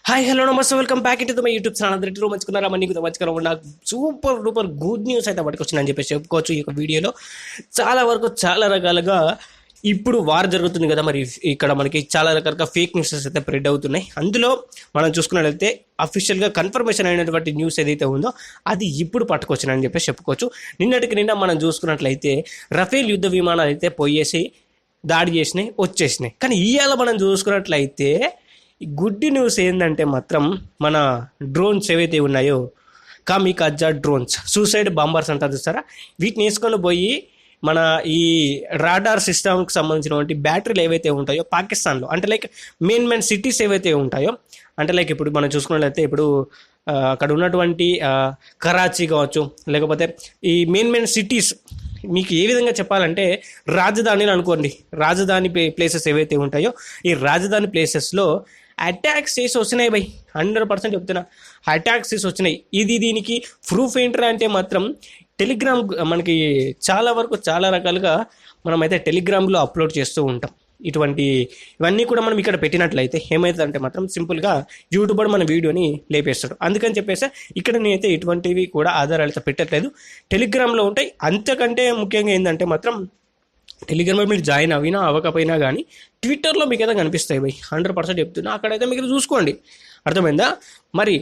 Hi hello నమస్తే welcome back into my YouTube channel. అందరూ మంచుకున్నారా? నీకు మంచుకున్నాము. నాకు సూపర్ డూపర్ గుడ్ న్యూస్ అయితే పట్టుకొచ్చిందని చెప్పేసి చెప్పుకోవచ్చు. ఈ యొక్క వీడియోలో చాలా వరకు చాలా రకాలుగా ఇప్పుడు వార్ జరుగుతుంది కదా, మరి ఇక్కడ మనకి చాలా రకాలుగా ఫేక్ న్యూస్ అయితే స్ప్రెడ్ అవుతున్నాయి. అందులో మనం చూసుకున్నట్లయితే అఫీషియల్గా కన్ఫర్మేషన్ అయినటువంటి న్యూస్ ఏదైతే ఉందో అది ఇప్పుడు పట్టుకొచ్చిందని చెప్పేసి చెప్పుకోవచ్చు. నిన్నటికి నిన్న మనం చూసుకున్నట్లయితే రఫేల్ యుద్ధ విమానాలు అయితే పోయేసి దాడి చేసినాయి, వచ్చేసినాయి. కానీ ఇవాళ మనం చూసుకున్నట్లయితే గుడ్ న్యూస్ ఏంటంటే మాత్రం మన డ్రోన్స్ ఏవైతే ఉన్నాయో, కామికాజా డ్రోన్స్, సూసైడ్ బాంబర్స్ అంటారు చూస్తారా, వీటిని వేసుకొని పోయి మన ఈ రాడార్ సిస్టమ్కి సంబంధించినటువంటి బ్యాటరీలు ఏవైతే ఉంటాయో పాకిస్తాన్లో, అంటే లైక్ మెయిన్ సిటీస్ ఏవైతే ఉంటాయో, అంటే లైక్ ఇప్పుడు మనం చూసుకున్నట్లయితే ఇప్పుడు అక్కడ ఉన్నటువంటి కరాచీ కావచ్చు, లేకపోతే ఈ మెయిన్ సిటీస్, మీకు ఏ విధంగా చెప్పాలంటే రాజధానిని అనుకోండి, రాజధాని ప్లేసెస్ ఏవైతే ఉంటాయో ఈ రాజధాని ప్లేసెస్లో అటాక్స్ చేసి వచ్చినాయి బై, 100% చెప్తున్నా, అటాక్స్ చేసి వచ్చినాయి. దీనికి ప్రూఫ్ ఏంటరా అంటే మాత్రం టెలిగ్రామ్, మనకి చాలా వరకు చాలా రకాలుగా మనమైతే టెలిగ్రామ్లో అప్లోడ్ చేస్తూ ఉంటాం. ఇవన్నీ కూడా మనం ఇక్కడ పెట్టినట్లయితే ఏమవుతుందంటే మాత్రం సింపుల్గా యూట్యూబర్ మన వీడియోని లేపేస్తాడు. అందుకని చెప్పేసి ఇక్కడ నేనైతే ఇటువంటివి కూడా ఆధారాలతో పెట్టట్లేదు, టెలిగ్రామ్లో ఉంటాయి. అంతకంటే ముఖ్యంగా ఏంటంటే మాత్రం టెలిగ్రామ్లో మీరు జాయిన్ అయినా అవ్వకపోయినా కానీ ట్విట్టర్లో మీకు అయితే కనిపిస్తాయి బై, 100% చెప్తున్నా. అక్కడైతే మీరు చూసుకోండి, అర్థమైందా? మరి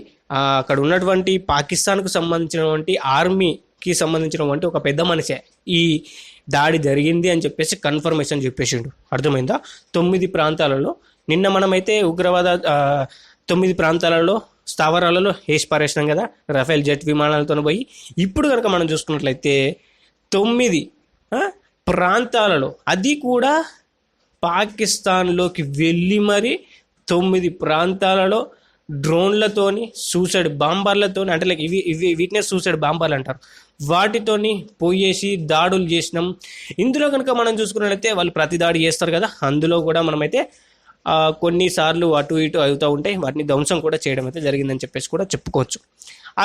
అక్కడ ఉన్నటువంటి పాకిస్తాన్కు సంబంధించినటువంటి ఆర్మీకి సంబంధించినటువంటి ఒక పెద్ద మనిషే ఈ దాడి జరిగింది అని చెప్పేసి కన్ఫర్మేషన్ చెప్పేసిండు, అర్థమైందా? 9 ప్రాంతాలలో నిన్న మనమైతే ఉగ్రవాద 9 ప్రాంతాలలో స్థావరాలలో వేసి పారేసినాం కదా రఫేల్ జెట్ విమానాలతో పోయి. ఇప్పుడు కనుక మనం చూసుకున్నట్లయితే 9 ప్రాంతాలలో, అది కూడా పాకిస్తాన్లోకి వెళ్ళి మరి 9 ప్రాంతాలలో డ్రోన్లతోని, సూసైడ్ బాంబర్లతోని, అంటే లైక్ వీటినే సూసైడ్ బాంబర్లు అంటారు, వాటితోని పోయేసి దాడులు చేసినాం. ఇందులో కనుక మనం చూసుకున్నట్లయితే వాళ్ళు ప్రతి దాడి చేస్తారు కదా, అందులో కూడా మనమైతే కొన్నిసార్లు అటు ఇటు అవుతూ ఉంటాయి, వాటిని ధ్వంసం కూడా చేయడం అయితే జరిగిందని చెప్పేసి కూడా చెప్పుకోవచ్చు.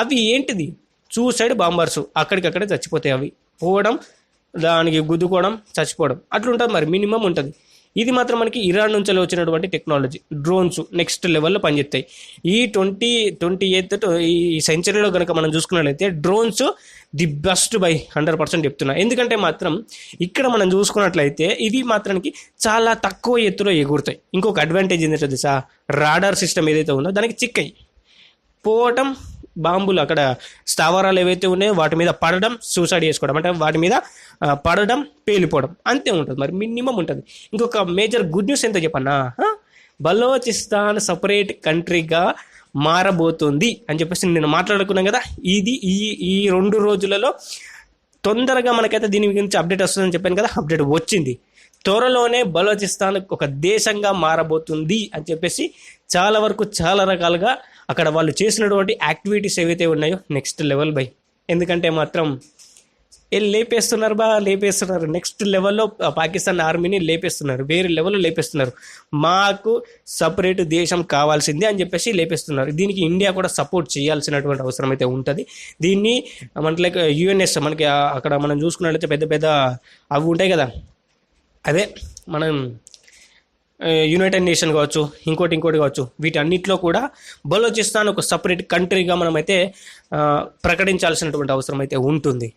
అవి ఏంటిది? సూసైడ్ బాంబర్స్, అక్కడికక్కడే చచ్చిపోతాయి. అవి పోవడం, దానికి గుద్దుకోవడం, చచ్చిపోవడం, అట్లుంటుంది. మరి మినిమం ఉంటుంది. ఇది మాత్రం మనకి ఇరాన్ నుంచి వచ్చినటువంటి టెక్నాలజీ. డ్రోన్స్ నెక్స్ట్ లెవెల్లో పనిచేస్తాయి. ఈ 28th ఈ సెంచరీలో కనుక మనం చూసుకున్నట్లయితే డ్రోన్స్ ది బెస్ట్ బై, 100% చెప్తున్నా. ఎందుకంటే మాత్రం ఇక్కడ మనం చూసుకున్నట్లయితే ఇవి మాత్రానికి చాలా తక్కువ ఎత్తులో ఎగురుతాయి. ఇంకొక అడ్వాంటేజ్ ఏంటంటే తెలుసా, రాడార్ సిస్టమ్ ఏదైతే ఉందో దానికి చిక్కయి పోవటం, బాంబులు అక్కడ స్థావరాలు ఏవైతే ఉన్నాయో వాటి మీద పడడం, సూసైడ్ చేసుకోవడం, అంటే వాటి మీద పడడం, పేలిపోవడం, అంతే ఉంటుంది. మరి మినిమం ఉంటుంది. ఇంకొక మేజర్ గుడ్ న్యూస్ ఎంత చెప్పన్నా, బలోచిస్తాన్ సపరేట్ కంట్రీగా మారబోతుంది అని చెప్పేసి నేను మాట్లాడుకున్నాను కదా. ఇది ఈ 2 రోజులలో తొందరగా మనకైతే దీని గురించి అప్డేట్ వస్తుందని చెప్పాను కదా, అప్డేట్ వచ్చింది. త్వరలోనే బలోచిస్తాన్ ఒక దేశంగా మారబోతుంది అని చెప్పేసి చాలా వరకు చాలా రకాలుగా అక్కడ వాళ్ళు చేసినటువంటి యాక్టివిటీస్ ఏవైతే ఉన్నాయో నెక్స్ట్ లెవెల్ బై. ఎందుకంటే మాత్రం లేపేస్తున్నారు నెక్స్ట్ లెవెల్లో పాకిస్తాన్ ఆర్మీని లేపేస్తున్నారు, వేరే లెవెల్లో లేపేస్తున్నారు. మాకు సపరేట్ దేశం కావాల్సిందే అని చెప్పేసి లేపేస్తున్నారు. దీనికి ఇండియా కూడా సపోర్ట్ చేయాల్సినటువంటి అవసరం అయితే ఉంటుంది. దీన్ని మనకి లైక్ యుఎన్ఎస్, మనకి అక్కడ మనం చూసుకున్నట్లయితే పెద్ద పెద్ద అవి ఉంటాయి కదా, అదే మనం యునైటెడ్ నేషన్ కావచ్చు, ఇంకోటి కావచ్చు, వీటన్నిటిలో కూడా బలోచిస్తాన్ ఒక సపరేట్ కంట్రీగా మనమైతే ప్రకటించాల్సినటువంటి అవసరం అయితే ఉంటుంది.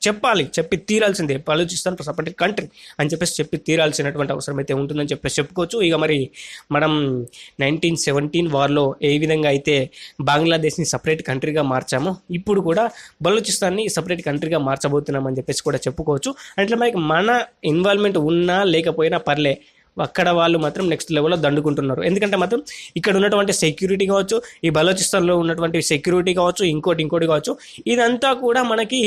చెప్పి తీరాల్సిందే, బలోచిస్తాన్ సపరేట్ కంట్రీ అని చెప్పి తీరాల్సినటువంటి అవసరం అయితే ఉంటుందని చెప్పేసి చెప్పుకోవచ్చు. ఇక మరి మనం 1917 వార్లో ఏ విధంగా అయితే బంగ్లాదేశ్ని సపరేట్ కంట్రీగా మార్చామో ఇప్పుడు కూడా బలోచిస్తాన్ని సపరేట్ కంట్రీగా మార్చబోతున్నామని చెప్పేసి కూడా చెప్పుకోవచ్చు. అంటే మనకి మన ఇన్వాల్వ్మెంట్ ఉన్నా లేకపోయినా పర్లే, అక్కడ వాళ్ళు మాత్రం నెక్స్ట్ లెవెల్లో దండుకుంటున్నారు. ఎందుకంటే మాత్రం ఇక్కడ ఉన్నటువంటి సెక్యూరిటీ కావచ్చు, ఈ బలోచిస్తాన్లో ఉన్నటువంటి సెక్యూరిటీ కావచ్చు, ఇంకోటి కావచ్చు, ఇదంతా కూడా మనకి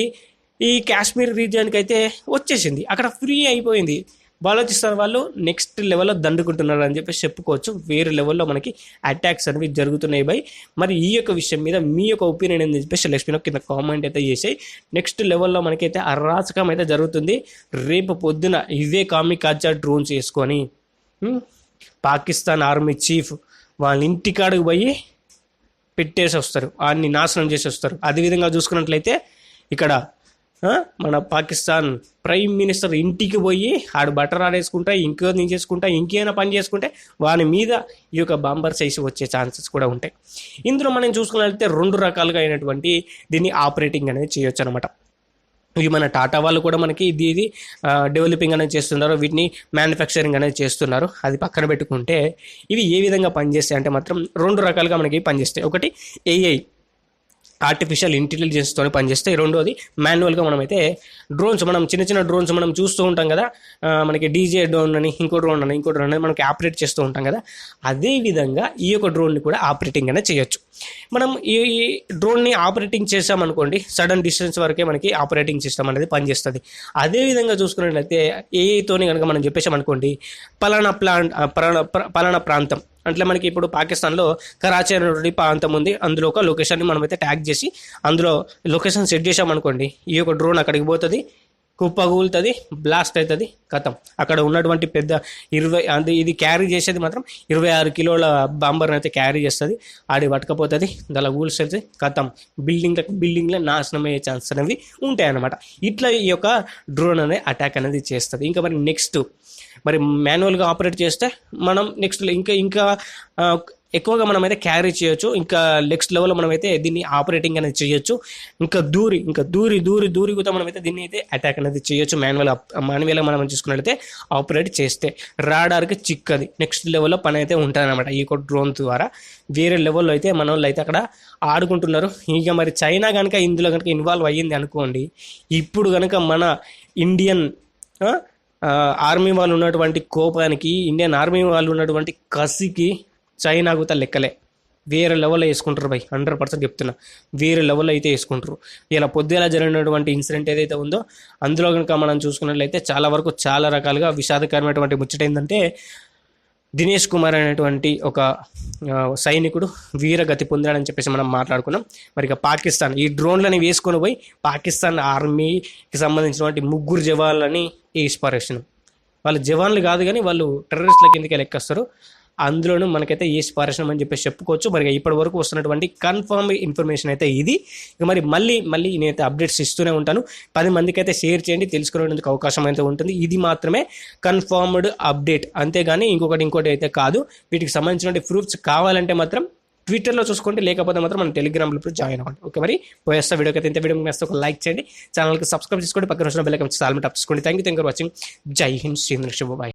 ఈ కాశ్మీర్ రీజియన్కి అయితే వచ్చేసింది, అక్కడ ఫ్రీ అయిపోయింది. బలోచిస్తాన్ వాళ్ళు నెక్స్ట్ లెవెల్లో దండుకుంటున్నారు అని చెప్పేసి చెప్పుకోవచ్చు. వేరే లెవెల్లో మనకి అటాక్స్ అనేవి జరుగుతున్నాయి బై. మరి ఈ యొక్క విషయం మీద మీ యొక్క ఒపీనియన్ ఏంటి చెప్పేసి లక్ష్మీ కింద కామెంట్ అయితే చేసాయి. నెక్స్ట్ లెవెల్లో మనకైతే అరాచకం అయితే జరుగుతుంది. రేపు పొద్దున ఇవే కామికాజా డ్రోన్స్ వేసుకొని పాకిస్తాన్ ఆర్మీ చీఫ్ వాళ్ళ ఇంటికాడికి పోయి పెట్టేసి వస్తారు, అన్ని నాశనం చేసి వస్తారు. అదేవిధంగా చూసుకున్నట్లయితే ఇక్కడ మన పాకిస్తాన్ ప్రైమ్ మినిస్టర్ ఇంటికి పోయి ఆడు బటర్ ఆడేసుకుంటా ఇంకో చేసుకుంటా ఇంకేమైనా పని చేసుకుంటే వాని మీద ఈ యొక్క బాంబర్స్ వేసి వచ్చే ఛాన్సెస్ కూడా ఉంటాయి. ఇందులో మనం చూసుకున్నట్లయితే 2 రకాలుగా అయినటువంటి దీన్ని ఆపరేటింగ్ అనేది చేయొచ్చు అనమాట. ఇవి మన టాటా వాళ్ళు కూడా మనకి ఇది డెవలపింగ్ అనేది చేస్తున్నారు, వీటిని మ్యానుఫ్యాక్చరింగ్ అనేది చేస్తున్నారు. అది పక్కన పెట్టుకుంటే ఇవి ఏ విధంగా పనిచేస్తాయి అంటే మాత్రం 2 రకాలుగా మనకి పనిచేస్తాయి. ఒకటి ఏఐ ఆర్టిఫిషియల్ ఇంటెలిజెన్స్తో పనిచేస్తాయి. రెండోది మాన్యువల్గా మనమైతే డ్రోన్స్, మనం చిన్న డ్రోన్స్ మనం చూస్తూ ఉంటాం కదా, మనకి డీజే డ్రోన్ అని ఇంకో డ్రోన్ అని మనకి ఆపరేట్ చేస్తూ ఉంటాం కదా, అదే విధంగా ఈ యొక్క డ్రోన్ని కూడా ఆపరేటింగ్ అనేది చేయొచ్చు. మనం ఈ డ్రోన్ని ఆపరేటింగ్ చేసామనుకోండి, సడన్ డిస్టెన్స్ వరకే మనకి ఆపరేటింగ్ సిస్టమ్ అనేది పనిచేస్తుంది. అదేవిధంగా చూసుకున్నట్లయితే ఏఐతోని కనుక మనం చెప్పేసామనుకోండి, పలానా ప్రాంతం అంటే మనకి ఇప్పుడు పాకిస్తాన్లో కరాచీ అనేటువంటి ప్రాంతం ఉంది, అందులో ఒక లొకేషన్ని మనమైతే ట్యాగ్ చేసి అందులో లొకేషన్ సెట్ చేసామనుకోండి, ఈ యొక్క డ్రోన్ అక్కడికి పోతుంది, కుప్పగూలుతుంది, బ్లాస్ట్ అవుతుంది, కథం. అక్కడ ఉన్నటువంటి పెద్ద ఇది క్యారీ చేసేది మాత్రం 26 కిలోల బాంబర్ని అయితే క్యారీ చేస్తుంది, ఆడి పట్టుకపోతుంది, దాని కూల్చేది, కథం. బిల్డింగ్లో నాశనం అయ్యే ఛాన్సెస్ అనేవి ఉంటాయన్నమాట. ఇట్లా ఈ యొక్క డ్రోన్ అనే అటాక్ అనేది చేస్తుంది. ఇంకా మరి నెక్స్ట్ మాన్యువల్గా ఆపరేట్ చేస్తే మనం నెక్స్ట్ ఇంకా ఎక్కువగా మనమైతే క్యారీ చేయొచ్చు. ఇంకా నెక్స్ట్ లెవెల్లో మనమైతే దీన్ని ఆపరేటింగ్ అనేది చేయొచ్చు. ఇంకా దూరి కూడా మనమైతే దీన్ని అయితే అటాక్ అనేది చేయొచ్చు. మాన్యువల్గా మనం చూసుకున్నట్లయితే ఆపరేట్ చేస్తే రాడార్కి చిక్కది నెక్స్ట్ లెవెల్లో పని అయితే ఉంటుందన్నమాట. ఈ యొక్క డ్రోన్ ద్వారా వేరే లెవెల్లో అయితే మన వాళ్ళు అయితే అక్కడ ఆడుకుంటున్నారు. ఇక మరి చైనా కనుక ఇందులో కనుక ఇన్వాల్వ్ అయ్యింది అనుకోండి, ఇప్పుడు కనుక మన ఇండియన్ ఆర్మీ వాళ్ళు ఉన్నటువంటి కోపానికి, ఇండియన్ ఆర్మీ వాళ్ళు ఉన్నటువంటి కసికి చైనా కూడా లెక్కలే. వేరే లెవెల్లో వేసుకుంటారు 100% చెప్తున్నా, వేరే లెవెల్లో అయితే వేసుకుంటారు. ఇలా పొద్దులా జరిగినటువంటి ఇన్సిడెంట్ ఏదైతే ఉందో అందులో కనుక మనం చూసుకున్నట్లయితే చాలా రకాలుగా విషాదకరమైనటువంటి ముచ్చట ఏంటంటే, దినేష్ కుమార్ అనేటువంటి ఒక సైనికుడు వీరగతి పొందాడని చెప్పేసి మనం మాట్లాడుకున్నాం. మరి ఇక పాకిస్తాన్ ఈ డ్రోన్లని వేసుకొని పోయి పాకిస్తాన్ ఆర్మీకి సంబంధించినటువంటి 3 జవాన్లని వేసిపారేసిన, వాళ్ళు జవాన్లు కాదు కానీ వాళ్ళు టెర్రరిస్టుల కిందకి లెక్కేస్తారు. అందులోనూ మనకైతే ఏ సిపారేషన్ అని చెప్పేసి చెప్పుకోవచ్చు. మరి ఇప్పటి వరకు వస్తున్నటువంటి కన్ఫర్మ్ ఇన్ఫర్మేషన్ అయితే ఇది. ఇక మరి మళ్ళీ నేనైతే అప్డేట్స్ ఇస్తూనే ఉంటాను. 10 మందికి అయితే షేర్ చేయండి, తెలుసుకునేందుకు అవకాశం అయితే ఉంటుంది. ఇది మాత్రమే కన్ఫర్మ్డ్ అప్డేట్, అంతేగాని ఇంకోటి అయితే కాదు. వీటికి సంబంధించిన ప్రూఫ్స్ కావాలంటే మాత్రం ట్విట్టర్లో చూసుకోండి, లేకపోతే మాత్రం మన టెలిగ్రామ్లో జాయిన్ అవ్వండి. ఓకే, మరి పోయేస్తా వీడియోకి అయితే. ఇంత వీడియో వేస్తే ఒక లైక్ చేయండి, ఛానల్కి సబ్స్క్రైబ్ చేసుకోండి, పక్కన వచ్చిన బెల్ ఐకాన్ ఆల్ మీద టాప్ చేసుకోండి. Thank you for watching. జై హింద్, శ్రీ బాయ్.